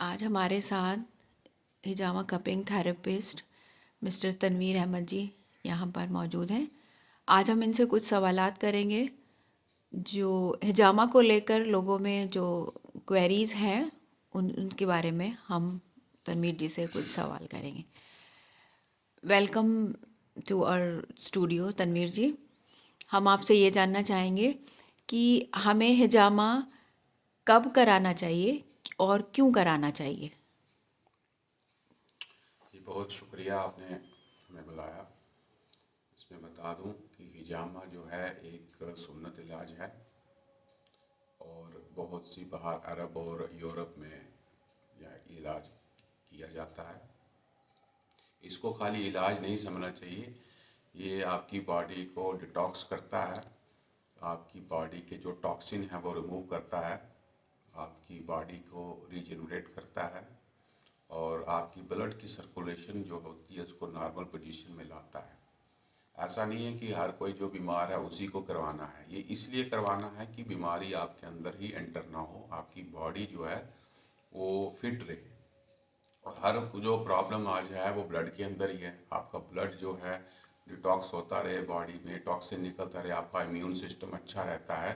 आज हमारे साथ हिजामा cupping therapist mister Tanveer Ahmed ji यहाँ पर मौजूद हैं। आज हम इनसे कुछ सवालात करेंगे जो हिजामा को लेकर लोगों में जो क्वेरीज़ हैं उनके बारे में हम तनवीर जी से कुछ सवाल करेंगे। Welcome to our studio Tanveer ji. हम आपसे ये जानना चाहेंगे कि हमें हिजामा कब कराना चाहिए और क्यों कराना चाहिए। जी बहुत शुक्रिया आपने हमें बुलाया। इसमें बता दूं कि हिजामा जो है एक सुन्नत इलाज है और बहुत सी बाहर अरब और यूरोप में यह इलाज किया जाता है। इसको खाली इलाज नहीं समझना चाहिए, ये आपकी बॉडी को डिटॉक्स करता है, आपकी बॉडी के जो टॉक्सिन है वो रिमूव करता है, आपकी बॉडी को रीजनरेट करता है और आपकी ब्लड की सर्कुलेशन जो होती है उसको नॉर्मल पोजीशन में लाता है। ऐसा नहीं है कि हर कोई जो बीमार है उसी को करवाना है, ये इसलिए करवाना है कि बीमारी आपके अंदर ही एंटर ना हो, आपकी बॉडी जो है वो फिट रहे। और हर जो प्रॉब्लम आज है वो ब्लड के अंदर ही है। आपका ब्लड जो है डिटॉक्स होता रहे, बॉडी में टॉक्सिन निकलता रहे, आपका इम्यून सिस्टम अच्छा रहता है,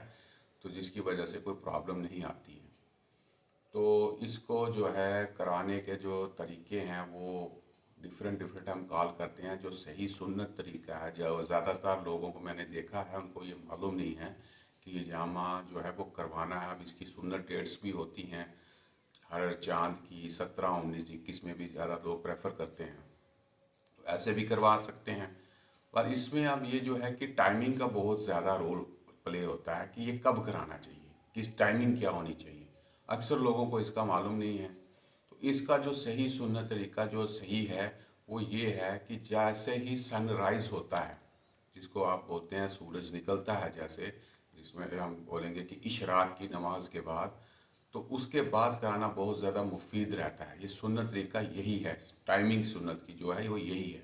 तो जिसकी वजह से कोई प्रॉब्लम नहीं आती है। तो इसको जो है कराने के जो तरीके हैं वो डिफरेंट डिफरेंट हम कॉल करते हैं। जो सही सुन्नत तरीका है, जो ज़्यादातर लोगों को मैंने देखा है उनको ये मालूम नहीं है कि हिजामा जो है वो करवाना है। अब इसकी सुन्नत डेट्स भी होती हैं, हर चांद की 17, 19, 21 में भी ज़्यादा लोग प्रेफर करते हैं, तो ऐसे भी करवा सकते हैं। पर इसमें अब ये जो है कि टाइमिंग का बहुत ज़्यादा रोल प्ले होता है कि ये कब कराना चाहिए, किस टाइमिंग क्या होनी चाहिए। अक्सर लोगों को इसका मालूम नहीं है। तो इसका जो सही सुन्नत तरीका जो सही है वो ये है कि जैसे ही सनराइज होता है, जिसको आप बोलते हैं सूरज निकलता है, जैसे जिसमें हम बोलेंगे कि इशराक की नमाज के बाद, तो उसके बाद कराना बहुत ज़्यादा मुफीद रहता है। ये सुन्नत तरीका यही है, टाइमिंग सुन्नत की जो है वो यही है।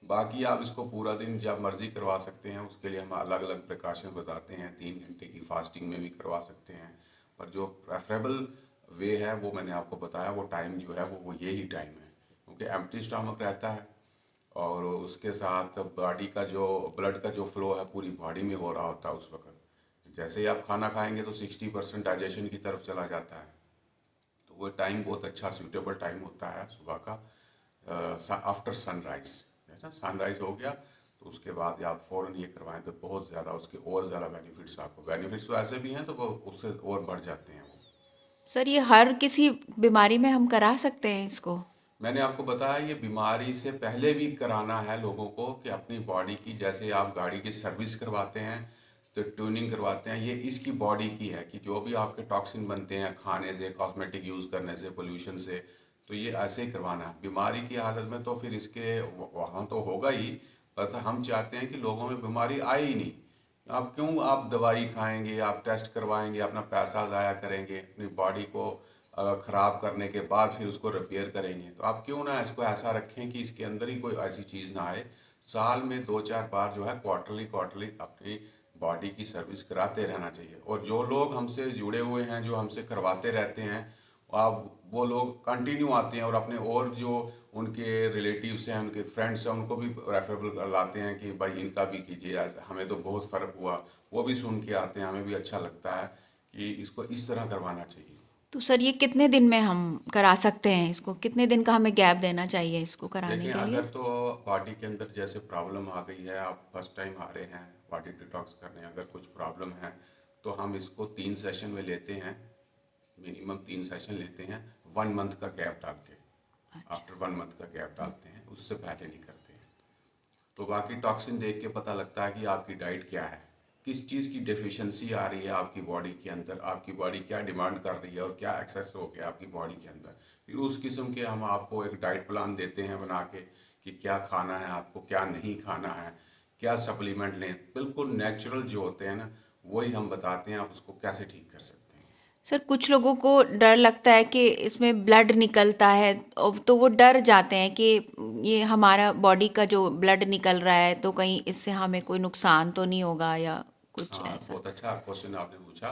बाकी आप इसको पूरा दिन जब मर्जी करवा सकते हैं, उसके लिए हम अलग अलग प्रिकॉशन बताते हैं। 3 घंटे की फास्टिंग में भी करवा सकते हैं, पर जो प्रेफरेबल वे है वो मैंने आपको बताया। वो टाइम जो है वो यही टाइम है, क्योंकि एम्प्टी स्टमक रहता है और उसके साथ बॉडी का जो ब्लड का जो फ्लो है पूरी बॉडी में हो रहा होता है उस वक्त। जैसे ही आप खाना खाएंगे तो 60% डाइजेशन की तरफ चला जाता है, तो वो टाइम बहुत अच्छा सूटेबल टाइम होता है सुबह का, आफ्टर सनराइज। जैसा सनराइज हो गया तो उसके बाद आप फ़ौरन ये करवाएं तो बहुत ज़्यादा उसके और ज़्यादा बेनिफिट्स, आपको बेनिफिट्स तो ऐसे भी हैं तो वो उससे और बढ़ जाते हैं वो। सर ये हर किसी बीमारी में हम करा सकते हैं इसको। मैंने आपको बताया ये बीमारी से पहले भी कराना है लोगों को कि अपनी बॉडी की, जैसे आप गाड़ी की सर्विस करवाते हैं तो ट्यूनिंग करवाते हैं, ये इसकी बॉडी की है कि जो भी आपके टॉक्सिन बनते हैं खाने से, कॉस्मेटिक यूज़ करने से, पोल्यूशन से, तो ये ऐसे ही करवाना है। बीमारी की हालत में तो फिर इसके वहाँ तो होगा ही, पर हम चाहते हैं कि लोगों में बीमारी आए ही नहीं। आप क्यों आप दवाई खाएंगे, आप टेस्ट करवाएंगे, अपना पैसा ज़ाया करेंगे, अपनी बॉडी को ख़राब करने के बाद फिर उसको रिपेयर करेंगे। तो आप क्यों ना इसको ऐसा रखें कि इसके अंदर ही कोई ऐसी चीज़ ना आए। साल में 2-4 बार जो है क्वार्टरली क्वार्टरली अपनी बॉडी की सर्विस कराते रहना चाहिए। और जो लोग हमसे जुड़े हुए हैं, जो हमसे करवाते रहते हैं, आप वो लोग कंटिन्यू आते हैं और अपने और जो उनके रिलेटिव्स हैं, उनके फ्रेंड्स हैं, उनको भी रेफरेबल लाते हैं कि भाई इनका भी कीजिए, हमें तो बहुत फ़र्क हुआ। वो भी सुन के आते हैं, हमें भी अच्छा लगता है कि इसको इस तरह करवाना चाहिए। तो सर ये कितने दिन में हम करा सकते हैं इसको, कितने दिन का हमें गैप देना चाहिए इसको कराने देखें, के लिए। अगर तो बॉडी के अंदर जैसे प्रॉब्लम आ गई है, आप फर्स्ट टाइम आ रहे हैं बॉडी डिटॉक्स करने, अगर कुछ प्रॉब्लम है तो हम इसको 3 सेशन में लेते हैं। मिनिमम 3 सेशन लेते हैं, 1 मंथ का गैप डाल के। अच्छा। आफ्टर 1 मंथ का गैप डालते हैं, उससे पहले नहीं करते हैं। तो बाकी टॉक्सिन देख के पता लगता है कि आपकी डाइट क्या है, किस चीज़ की डेफिशिएंसी आ रही है आपकी बॉडी के अंदर, आपकी बॉडी क्या डिमांड कर रही है और क्या एक्सेस हो गया आपकी बॉडी के अंदर। फिर उस किस्म के हम आपको एक डाइट प्लान देते हैं बना के कि क्या खाना है आपको, क्या नहीं खाना है, क्या सप्लीमेंट लें। बिल्कुल नेचुरल जो होते हैं ना, वही हम बताते हैं आप उसको कैसे ठीक कर सकते हैं। सर कुछ लोगों को डर लगता है कि इसमें ब्लड निकलता है, तो वो डर जाते हैं कि ये हमारा बॉडी का जो ब्लड निकल रहा है तो कहीं इससे हमें कोई नुकसान तो नहीं होगा या कुछ हाँ, ऐसा। बहुत अच्छा क्वेश्चन आपने पूछा।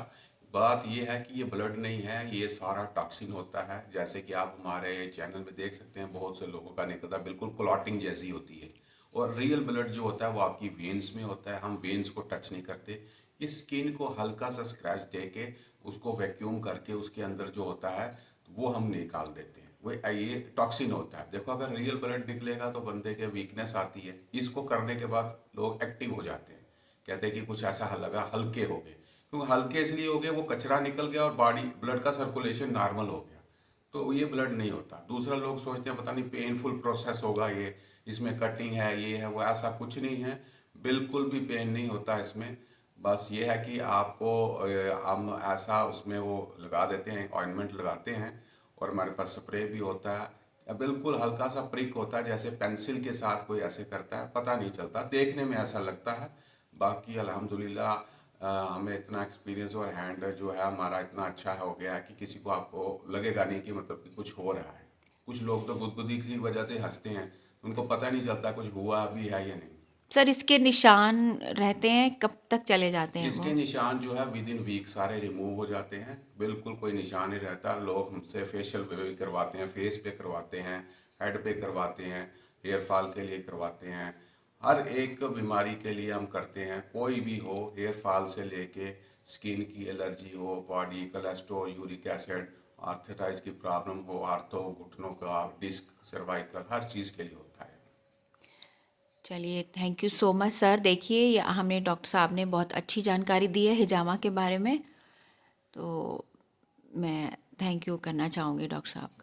बात ये है कि ये ब्लड नहीं है, ये सारा टॉक्सिन होता है। जैसे कि आप हमारे चैनल में देख सकते हैं, बहुत से लोगों का निकलता है, बिल्कुल क्लॉटिंग जैसी होती है। और रियल ब्लड जो होता है वो आपकी वेन्स में होता है। हम वेन्स को टच नहीं करते। ये स्किन को हल्का सा स्क्रैच दे के उसको वैक्यूम करके उसके अंदर जो होता है वो हम निकाल देते हैं। वो ये टॉक्सिन होता है। देखो, अगर रियल ब्लड निकलेगा तो बंदे के वीकनेस आती है। इसको करने के बाद लोग एक्टिव हो जाते हैं, कहते हैं कि कुछ ऐसा लगा, हल्के हो गए। क्योंकि हल्के इसलिए हो गए, वो कचरा निकल गया और बॉडी ब्लड का सर्कुलेशन नॉर्मल हो गया। तो ये ब्लड नहीं होता। दूसरा, लोग सोचते हैं पता नहीं पेनफुल प्रोसेस होगा ये, इसमें कटिंग है, ये है वो। ऐसा कुछ नहीं है, बिल्कुल भी पेन नहीं होता इसमें। बस ये है कि आपको हम ऐसा उसमें वो लगा देते हैं, ऑइंटमेंट लगाते हैं। और हमारे पास स्प्रे भी होता है। बिल्कुल हल्का सा प्रिक होता है, जैसे पेंसिल के साथ कोई ऐसे करता है, पता नहीं चलता, देखने में ऐसा लगता है। बाकी अल्हम्दुलिल्लाह हमें इतना एक्सपीरियंस और हैंड जो है हमारा इतना अच्छा हो गया है कि किसी को आपको लगेगा नहीं कि मतलब कि कुछ हो रहा है। कुछ लोग तो गुदगुदी की वजह से हंसते हैं, उनको पता नहीं चलता कुछ हुआ भी है या नहीं। सर इसके निशान रहते हैं, कब तक चले जाते हैं इसके वो? निशान जो है विद इन वीक सारे रिमूव हो जाते हैं। बिल्कुल कोई निशान नहीं रहता। लोग हमसे फेशियल पे भी करवाते हैं, फेस पे करवाते हैं, हेड पे करवाते हैं, हेयर फॉल के लिए करवाते हैं। हर एक बीमारी के लिए हम करते हैं। कोई भी हो, हेयर फॉल से लेके स्किन की एलर्जी हो, body cholesterol, uric acid, arthritis की प्रॉब्लम हो, आर्थो, घुटनों का, डिस्क, सर्वाइकल, हर चीज़ के लिए होता है। चलिए, thank you so much sir. देखिए, हमने डॉक्टर साहब ने बहुत अच्छी जानकारी दी है हिजामा के बारे में, तो मैं थैंक यू करना चाहूँगी डॉक्टर साहब का।